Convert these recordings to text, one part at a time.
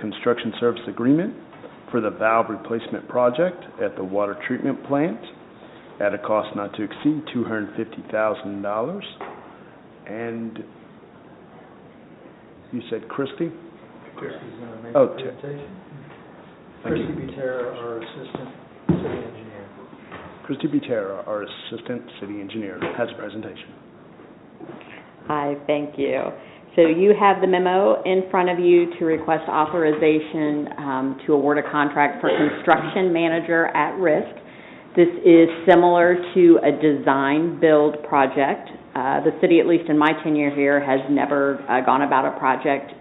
construction service agreement for the valve replacement project at the water treatment plant at a cost not to exceed $250,000. And you said Christie? Christie's going to make Oh, the presentation. Thank you. Christie Butera, our Assistant City Engineer. Christy Butera, our Assistant City Engineer, has a presentation. Hi, thank you. So you have the memo in front of you to request authorization to award a contract for construction manager at risk. This is similar to a design-build project. The city, at least in my tenure here, has never gone about a project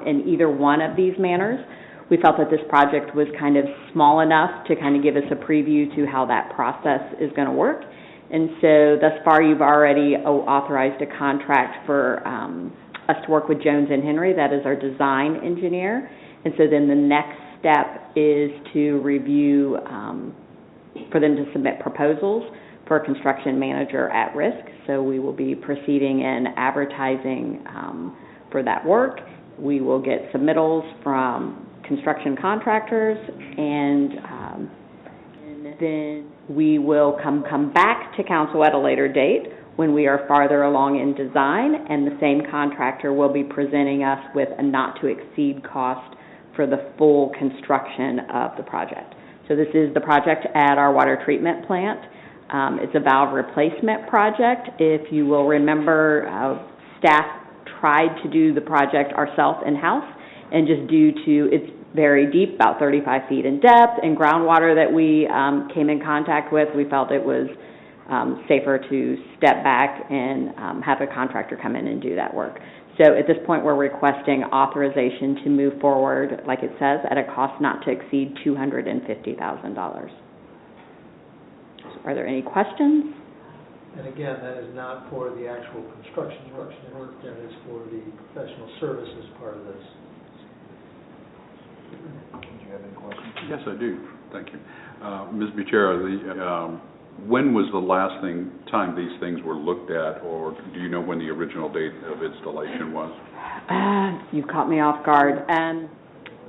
in either one of these manners. We felt that this project was kind of small enough to kind of give us a preview to how that process is going to work. And so thus far, you've already authorized a contract for us to work with Jones and Henry. That is our design engineer. And so then the next step is to review, for them to submit proposals for a construction manager at risk. So we will be proceeding in advertising for that work. We will get submittals from construction contractors, and then we will come back to council at a later date when we are farther along in design, and the same contractor will be presenting us with a not-to-exceed cost for the full construction of the project. So this is the project at our water treatment plant. It's a valve replacement project. If you will remember, staff tried to do the project ourselves in-house, and just due to its very deep, about 35 feet in depth, and groundwater that we came in contact with, we felt it was safer to step back and have a contractor come in and do that work. So at this point, we're requesting authorization to move forward, like it says, at a cost not to exceed $250,000. Are there any questions? And again, that is not for the actual construction work, that is for the professional services part of this. Do you have any questions? Yes, I do. Thank you. Ms. Butera, when was the last time these things were looked at, or do you know when the original date of installation was? You've caught me off guard.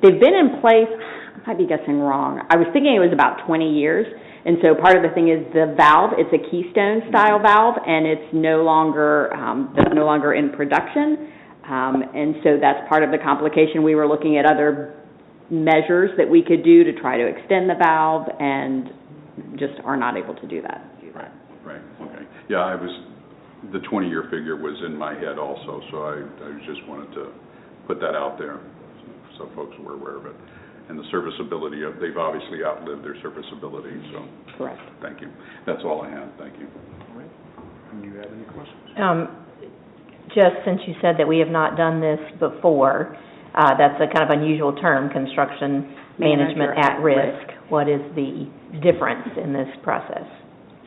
They've been in place, I might be guessing wrong. I was thinking it was about 20 years. And so part of the thing is the valve, it's a Keystone style valve, and it's no longer in production. And so that's part of the complication. We were looking at other measures that we could do to try to extend the valve, and just are not able to do that. Right, okay. Yeah, the 20-year figure was in my head also, so I just wanted to put that out there so folks were aware of it. And the serviceability they've obviously outlived their serviceability, so. Correct. Thank you. That's all I have. Thank you. All right. Do you have any questions? Just since you said that we have not done this before, that's a kind of unusual term, construction management at risk. What is the difference in this process?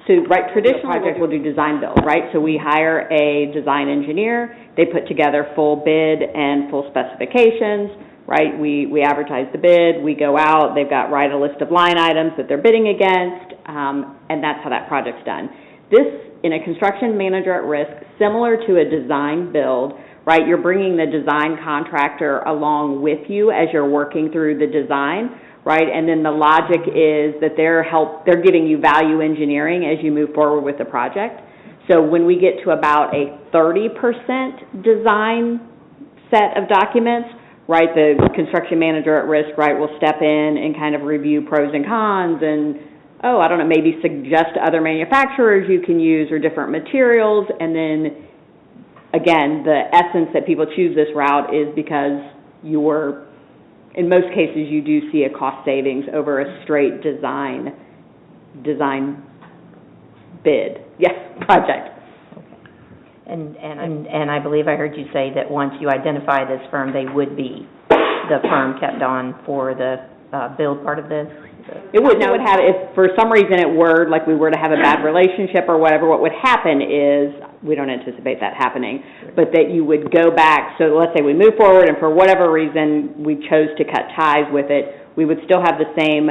So, right, traditional project will do design build, right? So we hire a design engineer, they put together full bid and full specifications, right? We advertise the bid, we go out, they've got write a list of line items that they're bidding against, and that's how that project's done. This, in a construction manager at risk, similar to a design build, right? You're bringing the design contractor along with you as you're working through the design, right? And then the logic is that they're giving you value engineering as you move forward with the project. So when we get to about a 30% design set of documents, right, the construction manager at risk, right, will step in and kind of review pros and cons and, maybe suggest other manufacturers you can use or different materials. And then, again, the essence that people choose this route is because in most cases, you do see a cost savings over a straight design bid. Yes, project. And I believe I heard you say that once you identify this firm, they would be the firm kept on for the build part of this? It would have, if for some reason it were, like we were to have a bad relationship or whatever, what would happen is, we don't anticipate that happening, but that you would go back, so let's say we move forward and for whatever reason we chose to cut ties with it, we would still have the same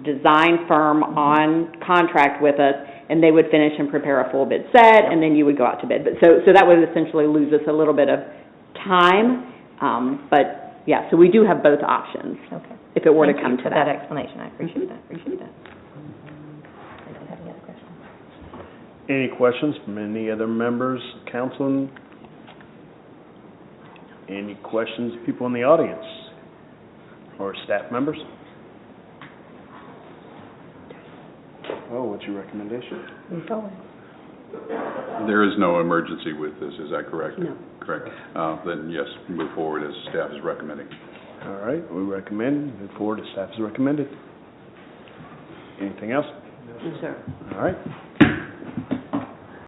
design firm on contract with us, and they would finish and prepare a full bid set, and then you would go out to bid. But so that would essentially lose us a little bit of time, but Yeah, so we do have both options, Okay. if it were to Thank come you to for that that. explanation, I appreciate that. I don't have any other questions. Any questions from any other members, council? Any questions, people in the audience or staff members? Well, what's your recommendation? Move forward. There is no emergency with this, is that correct? No. Correct. Then yes, move forward as staff is recommending. All right, we recommend, move forward as staff has recommended. Anything else? Yes, sir. All right,